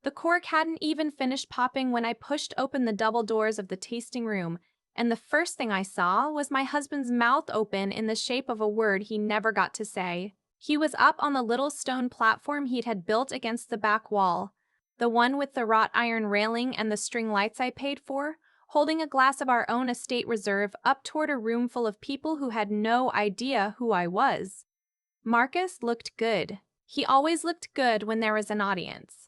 The cork hadn't even finished popping when I pushed open the double doors of the tasting room, and the first thing I saw was my husband's mouth open in the shape of a word he never got to say. He was up on the little stone platform he'd had built against the back wall, the one with the wrought iron railing and the string lights I paid for, holding a glass of our own estate reserve up toward a room full of people who had no idea who I was. Marcus looked good. He always looked good when there was an audience.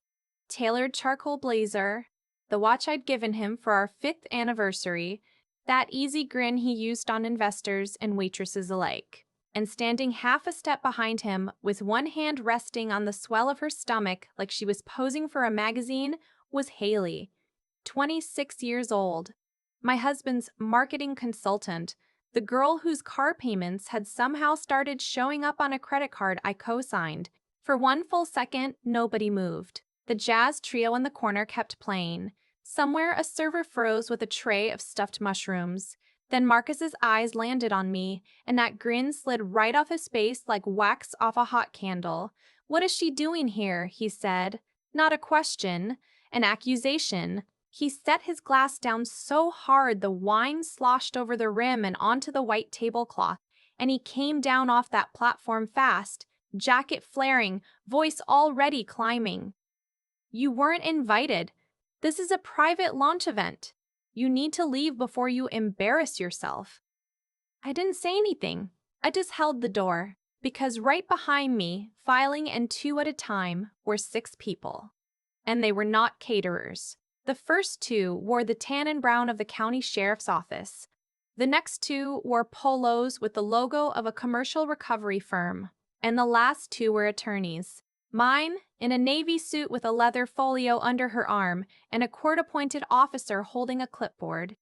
Tailored charcoal blazer, the watch I'd given him for our 5th anniversary, that easy grin he used on investors and waitresses alike. And standing half a step behind him, with one hand resting on the swell of her stomach like she was posing for a magazine, was Haley, 26 years old, my husband's marketing consultant, the girl whose car payments had somehow started showing up on a credit card I co-signed. For one full second, nobody moved. The jazz trio in the corner kept playing. Somewhere a server froze with a tray of stuffed mushrooms. Then Marcus's eyes landed on me, and that grin slid right off his face like wax off a hot candle. "What is she doing here?" he said. Not a question, an accusation. He set his glass down so hard the wine sloshed over the rim and onto the white tablecloth, and he came down off that platform fast, jacket flaring, voice already climbing. "You weren't invited. This is a private launch event. You need to leave before you embarrass yourself." I didn't say anything. I just held the door, because right behind me, filing and 2 at a time, were 6 people. And they were not caterers. The first 2 wore the tan and brown of the county sheriff's office. The next 2 wore polos with the logo of a commercial recovery firm. And the last 2 were attorneys. Mine, in a navy suit with a leather folio under her arm, and a court-appointed officer holding a clipboard.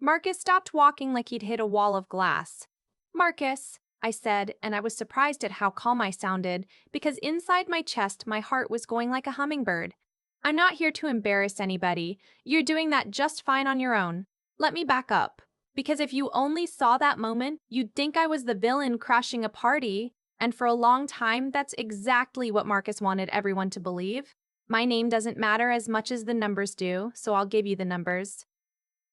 Marcus stopped walking like he'd hit a wall of glass. "Marcus," I said, and I was surprised at how calm I sounded, because inside my chest my heart was going like a hummingbird. "I'm not here to embarrass anybody. You're doing that just fine on your own. Let me back up. Because if you only saw that moment, you'd think I was the villain crashing a party. And for a long time, that's exactly what Marcus wanted everyone to believe. My name doesn't matter as much as the numbers do, so I'll give you the numbers.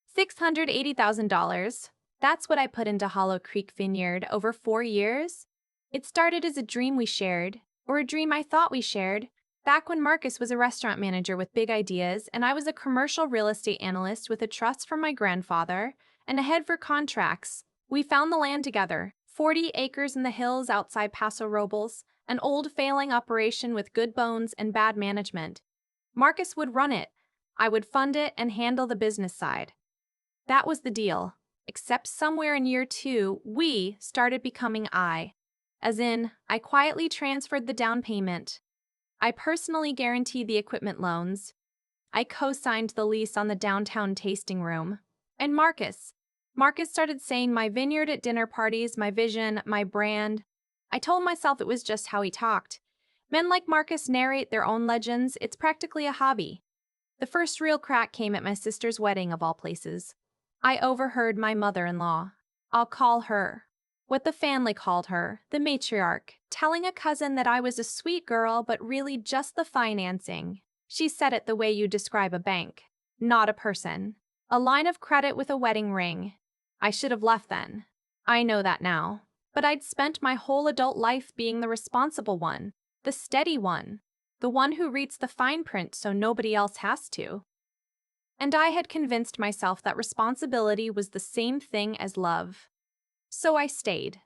$680,000. That's what I put into Hollow Creek Vineyard over 4 years. It started as a dream we shared, or a dream I thought we shared, back when Marcus was a restaurant manager with big ideas and I was a commercial real estate analyst with a trust from my grandfather and a head for contracts. We found the land together. 40 acres in the hills outside Paso Robles, an old failing operation with good bones and bad management. Marcus would run it. I would fund it and handle the business side. That was the deal. Except somewhere in year 2, we started becoming I. As in, I quietly transferred the down payment. I personally guaranteed the equipment loans. I co-signed the lease on the downtown tasting room. And Marcus started saying my vineyard at dinner parties, my vision, my brand. I told myself it was just how he talked. Men like Marcus narrate their own legends. It's practically a hobby. The first real crack came at my sister's wedding, of all places. I overheard my mother-in-law, I'll call her, what the family called her, the matriarch, telling a cousin that I was a sweet girl but really just the financing. She said it the way you describe a bank, not a person. A line of credit with a wedding ring. I should have left then. I know that now. But I'd spent my whole adult life being the responsible one, the steady one, the one who reads the fine print so nobody else has to. And I had convinced myself that responsibility was the same thing as love. So I stayed.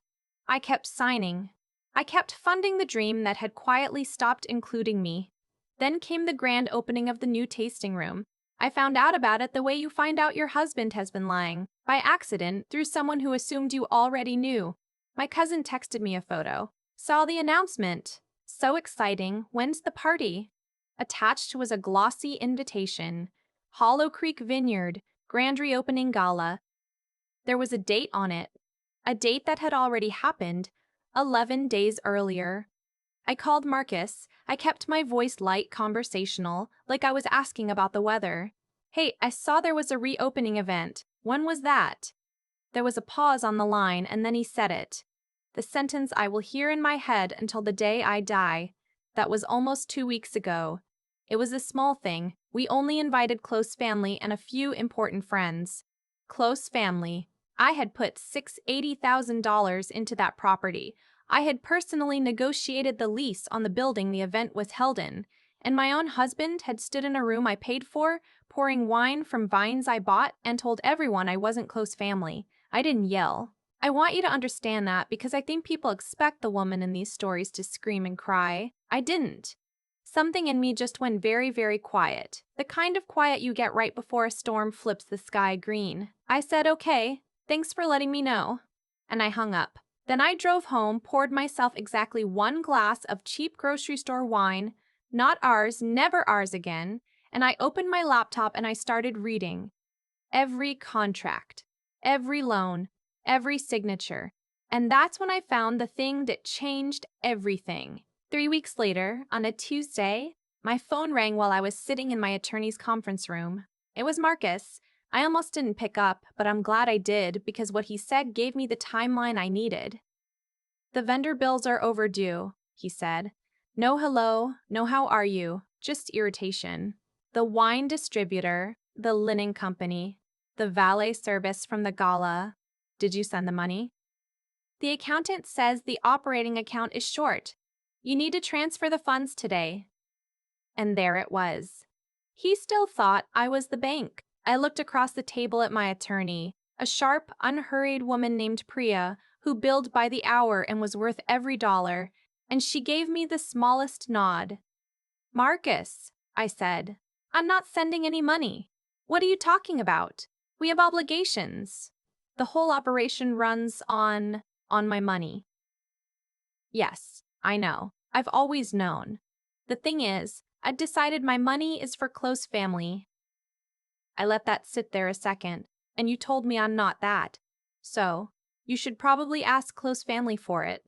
I kept signing. I kept funding the dream that had quietly stopped including me. Then came the grand opening of the new tasting room. I found out about it the way you find out your husband has been lying, by accident, through someone who assumed you already knew. My cousin texted me a photo. Saw the announcement. So exciting. When's the party? Attached was a glossy invitation. Hollow Creek Vineyard, grand reopening gala. There was a date on it. A date that had already happened, 11 days earlier. I called Marcus. I kept my voice light, conversational, like I was asking about the weather. "Hey, I saw there was a reopening event. When was that?" There was a pause on the line, and then he said it. The sentence I will hear in my head until the day I die. That was almost 2 weeks ago. It was a small thing. We only invited close family and a few important friends. Close family. I had put $680,000 into that property. I had personally negotiated the lease on the building the event was held in, and my own husband had stood in a room I paid for, pouring wine from vines I bought, and told everyone I wasn't close family. I didn't yell. I want you to understand that because I think people expect the woman in these stories to scream and cry. I didn't. Something in me just went very, very quiet. The kind of quiet you get right before a storm flips the sky green. I said, okay, thanks for letting me know. And I hung up. Then I drove home, poured myself exactly 1 glass of cheap grocery store wine, not ours, never ours again, and I opened my laptop and I started reading. Every contract, every loan, every signature. And that's when I found the thing that changed everything. 3 weeks later, on a Tuesday, my phone rang while I was sitting in my attorney's conference room. It was Marcus. I almost didn't pick up, but I'm glad I did because what he said gave me the timeline I needed. The vendor bills are overdue, he said. No hello, no how are you, just irritation. The wine distributor, the linen company, the valet service from the gala. Did you send the money? The accountant says the operating account is short. You need to transfer the funds today. And there it was. He still thought I was the bank. I looked across the table at my attorney, a sharp, unhurried woman named Priya, who billed by the hour and was worth every dollar, and she gave me the smallest nod. Marcus, I said, I'm not sending any money. What are you talking about? We have obligations. The whole operation runs on my money. Yes, I know. I've always known. The thing is, I'd decided my money is for close family. I let that sit there a second, and you told me I'm not that. So, you should probably ask close family for it.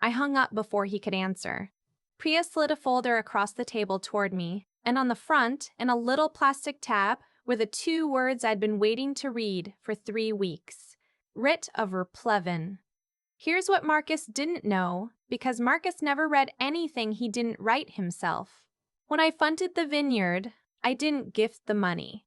I hung up before he could answer. Priya slid a folder across the table toward me, and on the front, in a little plastic tab, were the 2 words I'd been waiting to read for 3 weeks. Writ of Uplifting. Here's what Marcus didn't know, because Marcus never read anything he didn't write himself. When I funded the Vineyard, I didn't gift the money.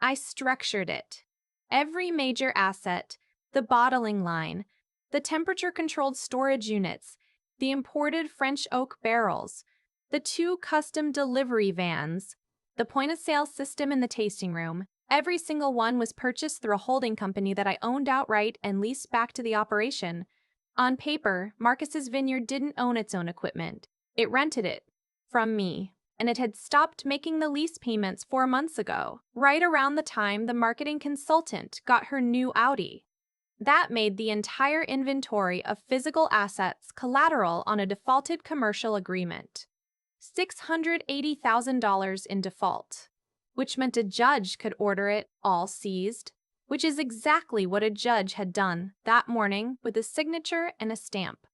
I structured it. Every major asset, the bottling line, the temperature-controlled storage units, the imported French oak barrels, the 2 custom delivery vans, the point-of-sale system in the tasting room, every single one was purchased through a holding company that I owned outright and leased back to the operation. On paper, Marcus's Vineyard didn't own its own equipment. It rented it from me, and it had stopped making the lease payments 4 months ago, right around the time the marketing consultant got her new Audi. That made the entire inventory of physical assets collateral on a defaulted commercial agreement. $680,000 in default, which meant a judge could order it all seized, which is exactly what a judge had done that morning with a signature and a stamp.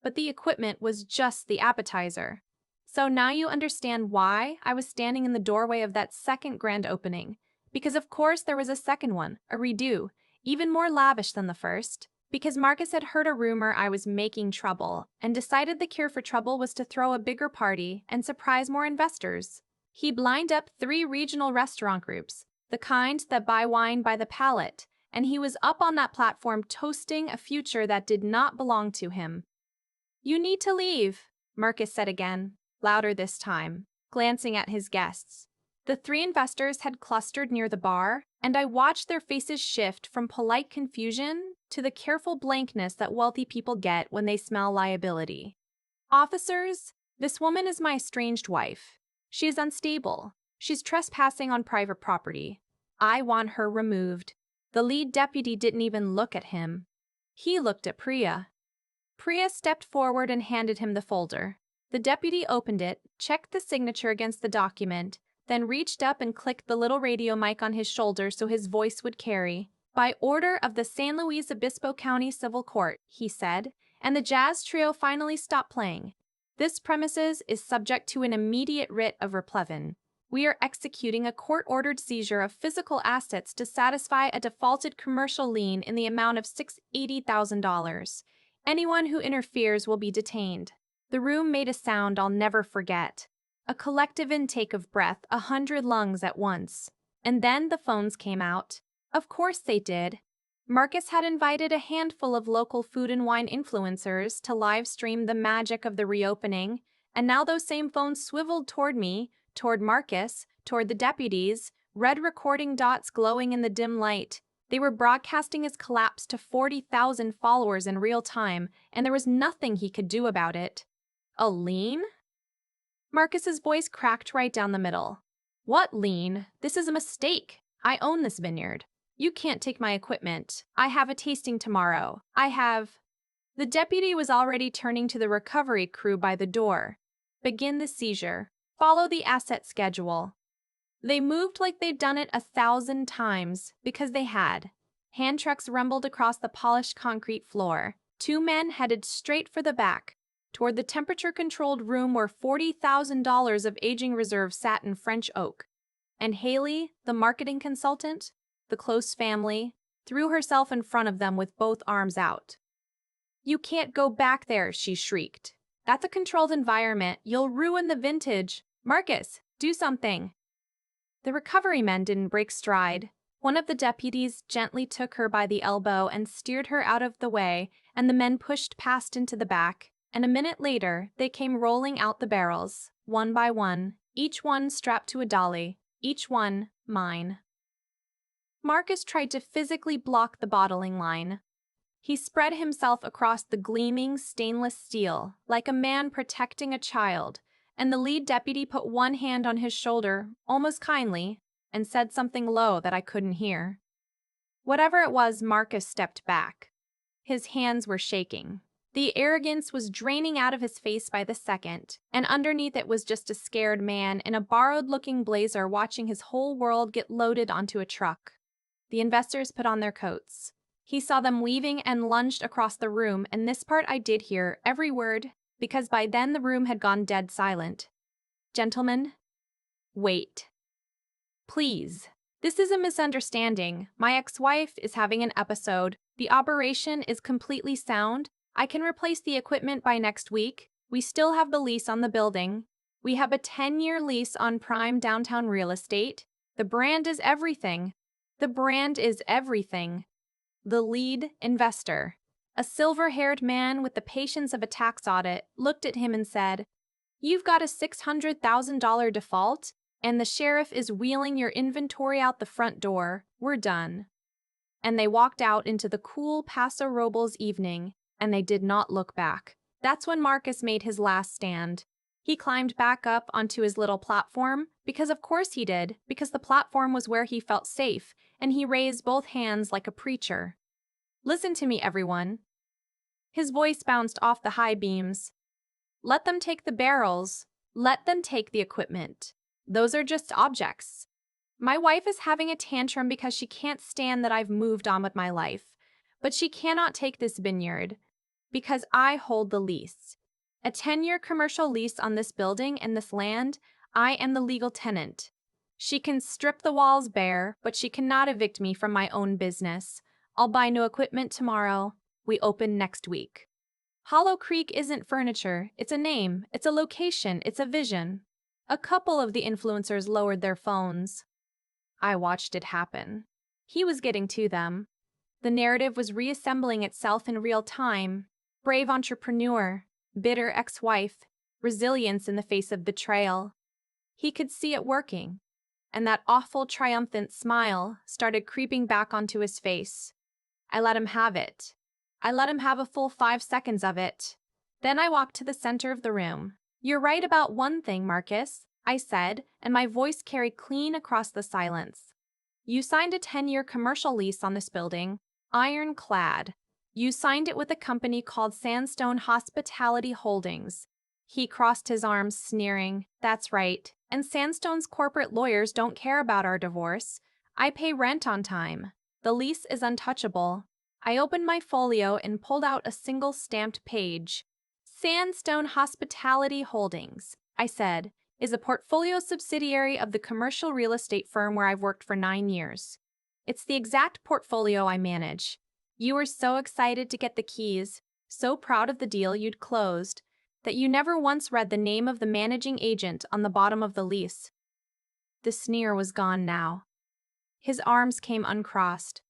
But the equipment was just the appetizer. So now you understand why I was standing in the doorway of that second grand opening, because of course there was a second one, a redo, even more lavish than the first, because Marcus had heard a rumor I was making trouble and decided the cure for trouble was to throw a bigger party and surprise more investors. He'd lined up 3 regional restaurant groups, the kind that buy wine by the pallet, and he was up on that platform toasting a future that did not belong to him. You need to leave, Marcus said again, louder this time, glancing at his guests. The 3 investors had clustered near the bar, and I watched their faces shift from polite confusion to the careful blankness that wealthy people get when they smell liability. Officers, this woman is my estranged wife. She is unstable. She's trespassing on private property. I want her removed. The lead deputy didn't even look at him. He looked at Priya. Priya stepped forward and handed him the folder. The deputy opened it, checked the signature against the document, then reached up and clicked the little radio mic on his shoulder so his voice would carry. By order of the San Luis Obispo County Civil Court, he said, and the jazz trio finally stopped playing. This premises is subject to an immediate writ of Uplifting. We are executing a court-ordered seizure of physical assets to satisfy a defaulted commercial lien in the amount of $680,000. Anyone who interferes will be detained. The room made a sound I'll never forget. A collective intake of breath, 100 lungs at once. And then the phones came out. Of course they did. Marcus had invited a handful of local food and wine influencers to live stream the magic of the reopening, and now those same phones swiveled toward me, toward Marcus, toward the deputies, red recording dots glowing in the dim light. They were broadcasting his collapse to 40,000 followers in real time, and there was nothing he could do about it. A lien? Marcus's voice cracked right down the middle. What lien? This is a mistake. I own this vineyard. You can't take my equipment. I have a tasting tomorrow. The deputy was already turning to the recovery crew by the door. Begin the seizure. Follow the asset schedule. They moved like they'd done it 1,000 times, because they had. Hand trucks rumbled across the polished concrete floor. 2 men headed straight for the back, toward the temperature-controlled room where $40,000 of aging reserve sat in French oak. And Haley, the marketing consultant, the close family, threw herself in front of them with both arms out. You can't go back there, she shrieked. That's a controlled environment. You'll ruin the vintage. Marcus, do something. The recovery men didn't break stride. One of the deputies gently took her by the elbow and steered her out of the way, and the men pushed past into the back, and a minute later they came rolling out the barrels, one by one, each one strapped to a dolly, each one mine. Marcus tried to physically block the bottling line. He spread himself across the gleaming stainless steel, like a man protecting a child, and the lead deputy put one hand on his shoulder, almost kindly, and said something low that I couldn't hear. Whatever it was, Marcus stepped back. His hands were shaking. The arrogance was draining out of his face by the second, and underneath it was just a scared man in a borrowed-looking blazer watching his whole world get loaded onto a truck. The investors put on their coats. He saw them weaving and lunged across the room, and this part I did hear, every word, because by then the room had gone dead silent. Gentlemen, wait. Please. This is a misunderstanding. My ex-wife is having an episode. The operation is completely sound. I can replace the equipment by next week. We still have the lease on the building. We have a 10-year lease on prime downtown real estate. The brand is everything. The brand is everything. The lead investor, a silver-haired man with the patience of a tax audit, looked at him and said, "You've got a $600,000 default, and the sheriff is wheeling your inventory out the front door. We're done." And they walked out into the cool Paso Robles evening, and they did not look back. That's when Marcus made his last stand. He climbed back up onto his little platform, because of course he did, because the platform was where he felt safe, and he raised both hands like a preacher. Listen to me, everyone. His voice bounced off the high beams. Let them take the barrels. Let them take the equipment. Those are just objects. My wife is having a tantrum because she can't stand that I've moved on with my life. But she cannot take this vineyard, because I hold the lease. A 10-year commercial lease on this building and this land. I am the legal tenant. She can strip the walls bare, but she cannot evict me from my own business. I'll buy new equipment tomorrow. We open next week. Hollow Creek isn't furniture. It's a name. It's a location. It's a vision. A couple of the influencers lowered their phones. I watched it happen. He was getting to them. The narrative was reassembling itself in real time. Brave entrepreneur, bitter ex-wife, resilience in the face of betrayal. He could see it working, and that awful triumphant smile started creeping back onto his face. I let him have it. I let him have a full 5 seconds of it. Then I walked to the center of the room. You're right about one thing, Marcus, I said, and my voice carried clean across the silence. You signed a 10-year commercial lease on this building, ironclad. You signed it with a company called Sandstone Hospitality Holdings. He crossed his arms, sneering. That's right. And Sandstone's corporate lawyers don't care about our divorce. I pay rent on time. The lease is untouchable. I opened my folio and pulled out a single stamped page. Sandstone Hospitality Holdings, I said, is a portfolio subsidiary of the commercial real estate firm where I've worked for 9 years. It's the exact portfolio I manage. You were so excited to get the keys, so proud of the deal you'd closed. that you never once read the name of the managing agent on the bottom of the lease. The sneer was gone now. His arms came uncrossed.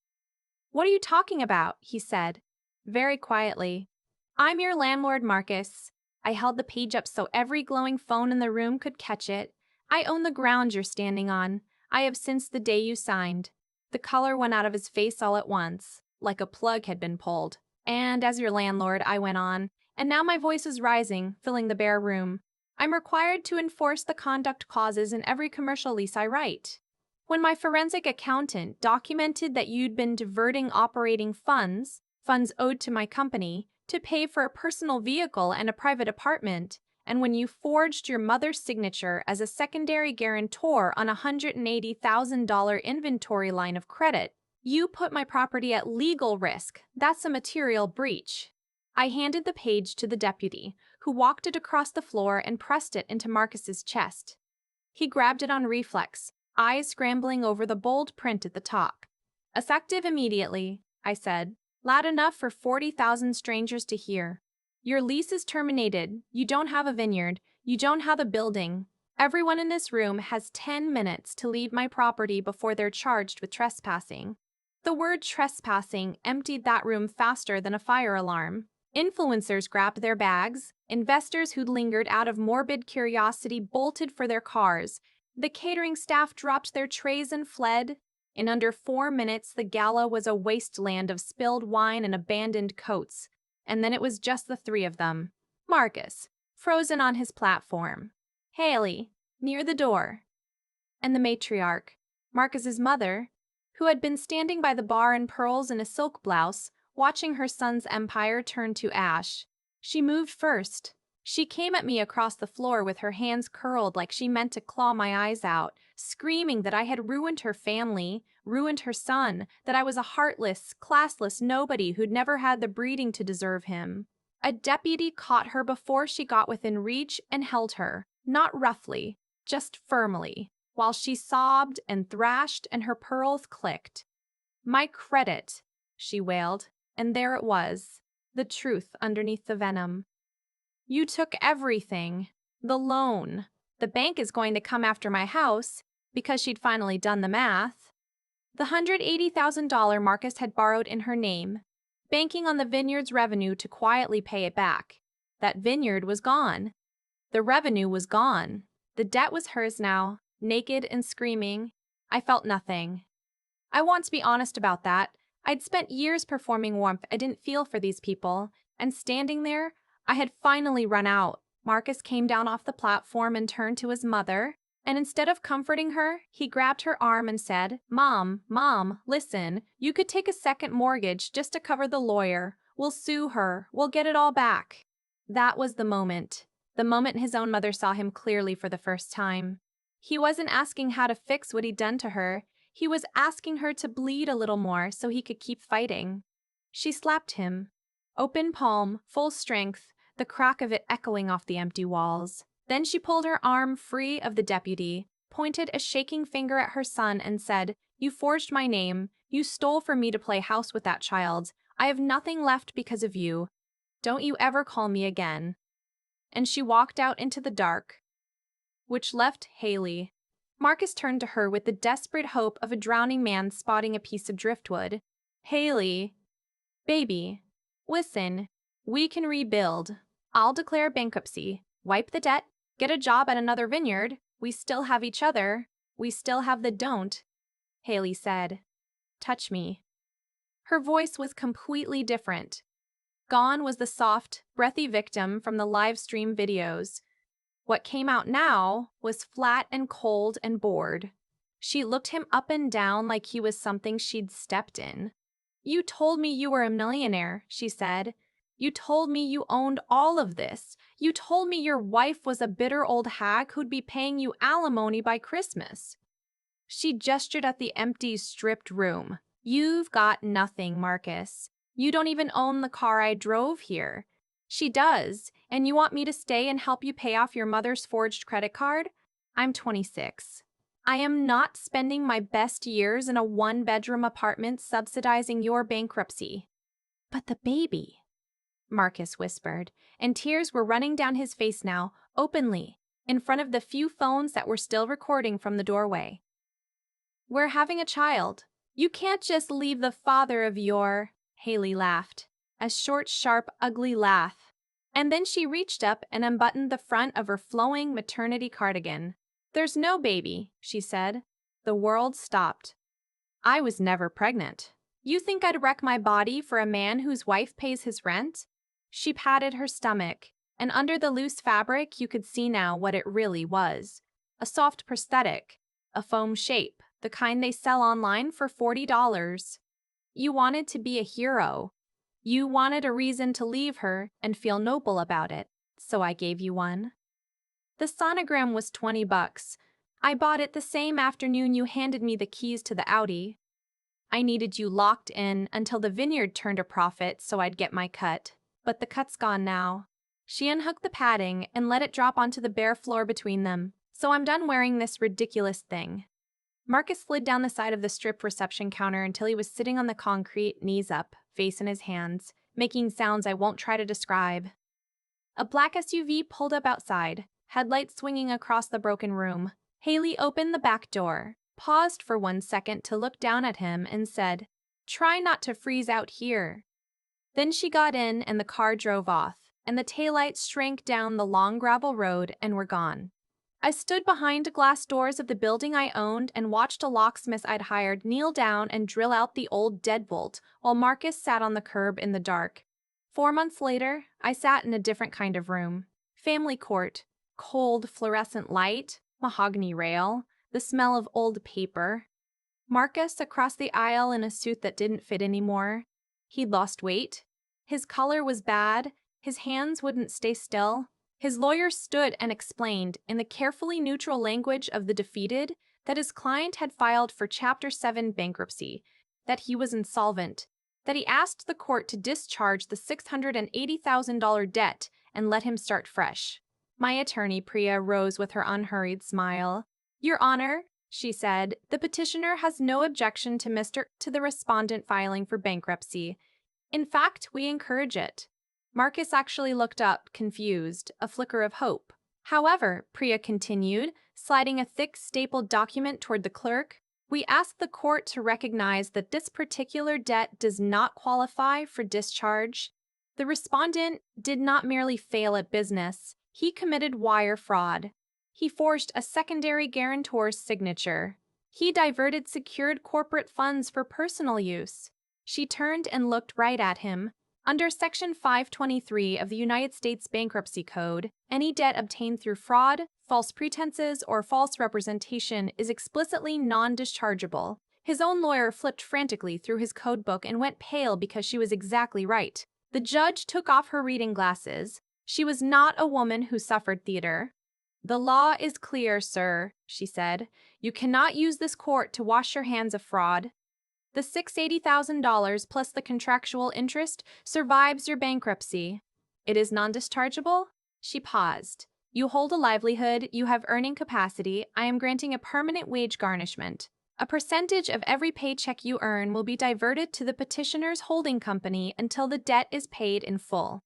"What are you talking about?" he said, very quietly. "I'm your landlord, Marcus." I held the page up so every glowing phone in the room could catch it. "I own the ground you're standing on. I have since the day you signed." The color went out of his face all at once, like a plug had been pulled. "And as your landlord," I went on, and now my voice is rising, filling the bare room, "I'm required to enforce the conduct clauses in every commercial lease I write. When my forensic accountant documented that you'd been diverting operating funds owed to my company, to pay for a personal vehicle and a private apartment, and when you forged your mother's signature as a secondary guarantor on a $180,000 inventory line of credit, you put my property at legal risk. That's a material breach." I handed the page to the deputy, who walked it across the floor and pressed it into Marcus's chest. He grabbed it on reflex, eyes scrambling over the bold print at the top. "Effective immediately," I said, loud enough for 40,000 strangers to hear. "Your lease is terminated. You don't have a vineyard. You don't have a building. Everyone in this room has 10 minutes to leave my property before they're charged with trespassing." The word trespassing emptied that room faster than a fire alarm. Influencers grabbed their bags. Investors who'd lingered out of morbid curiosity bolted for their cars. The catering staff dropped their trays and fled. In under 4 minutes, the gala was a wasteland of spilled wine and abandoned coats. And then it was just the three of them. Marcus, frozen on his platform. Haley, near the door. And the matriarch, Marcus's mother, who had been standing by the bar in pearls and a silk blouse, watching her son's empire turn to ash. She moved first. She came at me across the floor with her hands curled like she meant to claw my eyes out, screaming that I had ruined her family, ruined her son, that I was a heartless, classless nobody who'd never had the breeding to deserve him. A deputy caught her before she got within reach and held her, not roughly, just firmly, while she sobbed and thrashed and her pearls clicked. "My credit," she wailed, and there it was, the truth underneath the venom. "You took everything. The loan. The bank is going to come after my house," because she'd finally done the math. The $180,000 Marcus had borrowed in her name, banking on the vineyard's revenue to quietly pay it back. That vineyard was gone. The revenue was gone. The debt was hers now, naked and screaming. I felt nothing. I want to be honest about that. I'd spent years performing warmth I didn't feel for these people, and standing there, I had finally run out. Marcus came down off the platform and turned to his mother, and instead of comforting her, he grabbed her arm and said, Mom, listen, you could take a second mortgage just to cover the lawyer. We'll sue her. We'll get it all back." That was the moment his own mother saw him clearly for the first time. He wasn't asking how to fix what he'd done to her. He was asking her to bleed a little more so he could keep fighting. She slapped him. Open palm, full strength, the crack of it echoing off the empty walls. Then she pulled her arm free of the deputy, pointed a shaking finger at her son and said, "You forged my name. You stole from me to play house with that child. I have nothing left because of you. Don't you ever call me again." And she walked out into the dark, which left Haley. Marcus turned to her with the desperate hope of a drowning man spotting a piece of driftwood. "Haley, baby, listen, we can rebuild. I'll declare bankruptcy, wipe the debt, get a job at another vineyard. We still have each other. We still have the don't," Haley said. "Touch me." Her voice was completely different. Gone was the soft, breathy victim from the live stream videos. What came out now was flat and cold and bored. She looked him up and down like he was something she'd stepped in. "You told me you were a millionaire," she said. "You told me you owned all of this. You told me your wife was a bitter old hag who'd be paying you alimony by Christmas." She gestured at the empty, stripped room. "You've got nothing, Marcus. You don't even own the car I drove here." "She does, and you want me to stay and help you pay off your mother's forged credit card? I'm 26. I am not spending my best years in a one-bedroom apartment subsidizing your bankruptcy." "But the baby." Marcus whispered, and tears were running down his face now, openly, in front of the few phones that were still recording from the doorway. "We're having a child. You can't just leave the father of your—" Haley laughed. A short, sharp, ugly laugh. And then she reached up and unbuttoned the front of her flowing maternity cardigan. "There's no baby," she said. The world stopped. "I was never pregnant. You think I'd wreck my body for a man whose wife pays his rent?" She patted her stomach, and under the loose fabric you could see now what it really was. A soft prosthetic, a foam shape, the kind they sell online for $40. You wanted to be a hero. You wanted a reason to leave her and feel noble about it, so I gave you one. The sonogram was $20. I bought it the same afternoon you handed me the keys to the Audi. I needed you locked in until the Vineyard turned a profit so I'd get my cut. But the cut's gone now. She unhooked the padding and let it drop onto the bare floor between them. "So I'm done wearing this ridiculous thing." Marcus slid down the side of the strip reception counter until he was sitting on the concrete, knees up, face in his hands, making sounds I won't try to describe. A black SUV pulled up outside, headlights swinging across the broken room. Haley opened the back door, paused for 1 second to look down at him, and said, "Try not to freeze out here." Then she got in and the car drove off, and the taillights shrank down the long gravel road and were gone. I stood behind glass doors of the building I owned and watched a locksmith I'd hired kneel down and drill out the old deadbolt while Marcus sat on the curb in the dark. 4 months later, I sat in a different kind of room. Family court, cold fluorescent light, mahogany rail, the smell of old paper. Marcus across the aisle in a suit that didn't fit anymore. He'd lost weight. His color was bad. His hands wouldn't stay still. His lawyer stood and explained, in the carefully neutral language of the defeated, that his client had filed for Chapter 7 bankruptcy, that he was insolvent, that he asked the court to discharge the $680,000 debt and let him start fresh. My attorney, Priya, rose with her unhurried smile. "Your Honor," she said, "the petitioner has no objection to the respondent filing for bankruptcy. In fact, we encourage it." Marcus actually looked up, confused, a flicker of hope. "However," Priya continued, sliding a thick, stapled document toward the clerk, "we ask the court to recognize that this particular debt does not qualify for discharge. The respondent did not merely fail at business, he committed wire fraud. He forged a secondary guarantor's signature. He diverted secured corporate funds for personal use." She turned and looked right at him. Under Section 523 of the United States Bankruptcy Code, any debt obtained through fraud, false pretenses, or false representation is explicitly non-dischargeable. His own lawyer flipped frantically through his code book and went pale because she was exactly right. The judge took off her reading glasses. She was not a woman who suffered theater. "The law is clear, sir," she said. "You cannot use this court to wash your hands of fraud. The $680,000 plus the contractual interest survives your bankruptcy. It is non-dischargeable?" She paused. "You hold a livelihood, you have earning capacity, I am granting a permanent wage garnishment. A percentage of every paycheck you earn will be diverted to the petitioner's holding company until the debt is paid in full."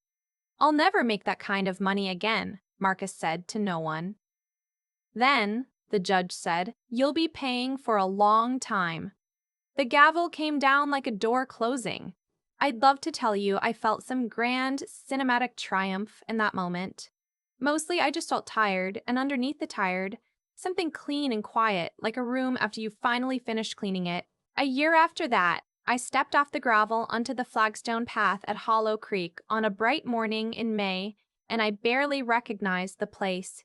"I'll never make that kind of money again," Marcus said to no one. "Then," the judge said, "you'll be paying for a long time." The gavel came down like a door closing. I'd love to tell you I felt some grand, cinematic triumph in that moment. Mostly I just felt tired, and underneath the tired, something clean and quiet, like a room after you finally finished cleaning it. A year after that, I stepped off the gravel onto the flagstone path at Hollow Creek on a bright morning in May, and I barely recognized the place.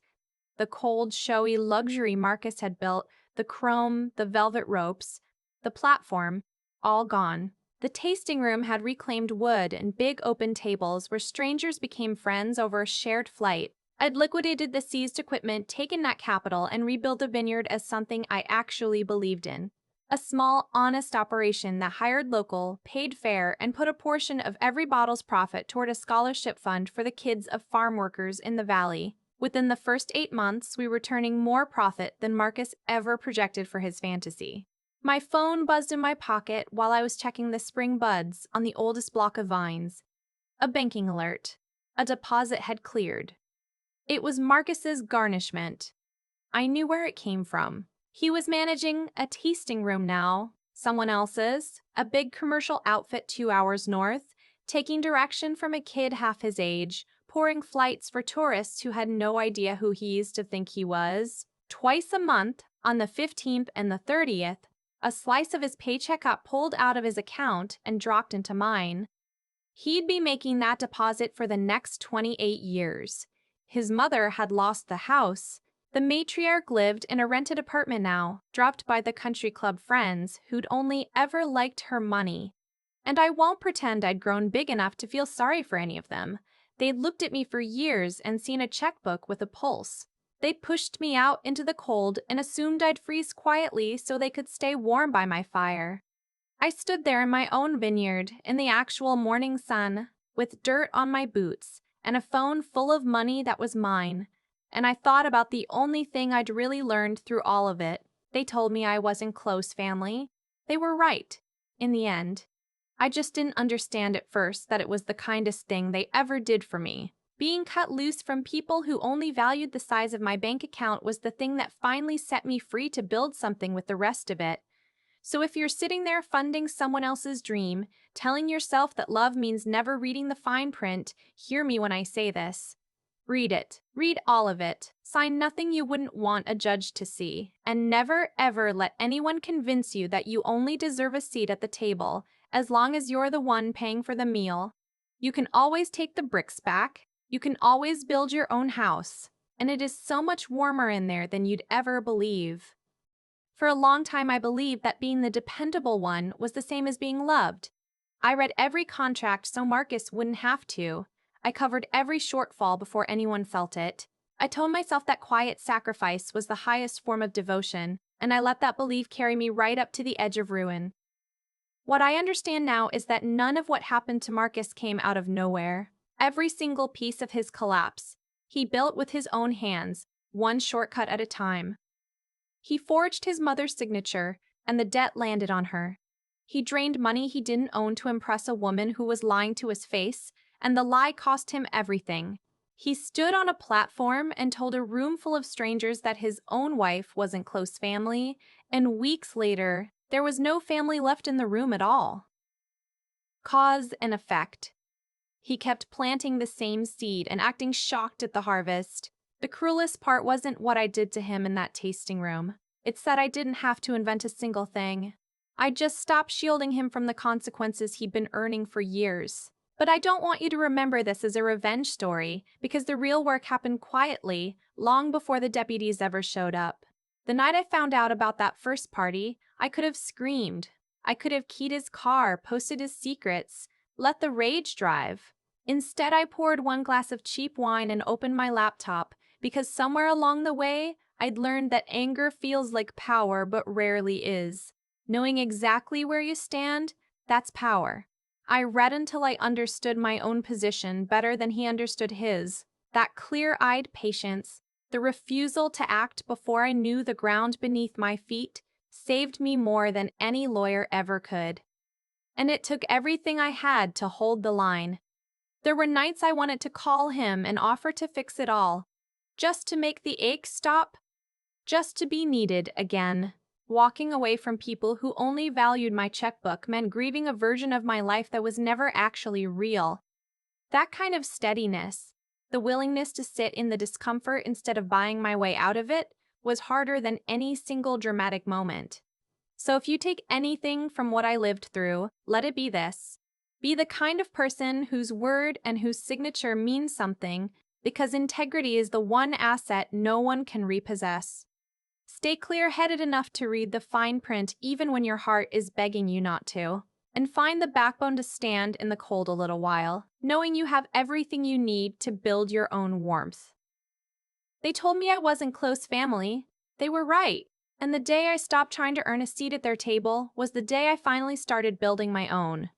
The cold, showy luxury Marcus had built, the chrome, the velvet ropes, the platform, all gone. The tasting room had reclaimed wood and big open tables where strangers became friends over a shared flight. I'd liquidated the seized equipment, taken that capital, and rebuilt the Vineyard as something I actually believed in. A small, honest operation that hired local, paid fair, and put a portion of every bottle's profit toward a scholarship fund for the kids of farm workers in the valley. Within the first 8 months, we were turning more profit than Marcus ever projected for his fantasy. My phone buzzed in my pocket while I was checking the spring buds on the oldest block of vines. A banking alert. A deposit had cleared. It was Marcus's garnishment. I knew where it came from. He was managing a tasting room now, someone else's, a big commercial outfit 2 hours north, taking direction from a kid half his age, pouring flights for tourists who had no idea who he used to think he was. Twice a month, on the 15th and the 30th, a slice of his paycheck got pulled out of his account and dropped into mine. He'd be making that deposit for the next 28 years. His mother had lost the house. The matriarch lived in a rented apartment now, dropped by the country club friends who'd only ever liked her money. And I won't pretend I'd grown big enough to feel sorry for any of them. They'd looked at me for years and seen a checkbook with a pulse. They'd pushed me out into the cold and assumed I'd freeze quietly so they could stay warm by my fire. I stood there in my own vineyard, in the actual morning sun, with dirt on my boots and a phone full of money that was mine. And I thought about the only thing I'd really learned through all of it. They told me I wasn't close family. They were right, in the end. I just didn't understand at first that it was the kindest thing they ever did for me. Being cut loose from people who only valued the size of my bank account was the thing that finally set me free to build something with the rest of it. So if you're sitting there funding someone else's dream, telling yourself that love means never reading the fine print, hear me when I say this. Read it. Read all of it. Sign nothing you wouldn't want a judge to see. And never, ever let anyone convince you that you only deserve a seat at the table, as long as you're the one paying for the meal. You can always take the bricks back. You can always build your own house. And it is so much warmer in there than you'd ever believe. For a long time, I believed that being the dependable one was the same as being loved. I read every contract so Marcus wouldn't have to. I covered every shortfall before anyone felt it. I told myself that quiet sacrifice was the highest form of devotion, and I let that belief carry me right up to the edge of ruin. What I understand now is that none of what happened to Marcus came out of nowhere. Every single piece of his collapse, he built with his own hands, one shortcut at a time. He forged his mother's signature, and the debt landed on her. He drained money he didn't own to impress a woman who was lying to his face, and the lie cost him everything. He stood on a platform and told a room full of strangers that his own wife wasn't close family, and weeks later, there was no family left in the room at all. Cause and effect. He kept planting the same seed and acting shocked at the harvest. The cruelest part wasn't what I did to him in that tasting room. It's that I didn't have to invent a single thing. I just stopped shielding him from the consequences he'd been earning for years. But I don't want you to remember this as a revenge story, because the real work happened quietly, long before the deputies ever showed up. The night I found out about that first party, I could have screamed. I could have keyed his car, posted his secrets, let the rage drive. Instead, I poured one glass of cheap wine and opened my laptop, because somewhere along the way, I'd learned that anger feels like power but rarely is. Knowing exactly where you stand, that's power. I read until I understood my own position better than he understood his. That clear-eyed patience, the refusal to act before I knew the ground beneath my feet, saved me more than any lawyer ever could. And it took everything I had to hold the line. There were nights I wanted to call him and offer to fix it all, just to make the ache stop, just to be needed again. Walking away from people who only valued my checkbook meant grieving a version of my life that was never actually real. That kind of steadiness, the willingness to sit in the discomfort instead of buying my way out of it, was harder than any single dramatic moment. So if you take anything from what I lived through, let it be this. Be the kind of person whose word and whose signature means something, because integrity is the one asset no one can repossess. Stay clear-headed enough to read the fine print even when your heart is begging you not to. And find the backbone to stand in the cold a little while, knowing you have everything you need to build your own warmth. They told me I wasn't close family. They were right. And the day I stopped trying to earn a seat at their table was the day I finally started building my own.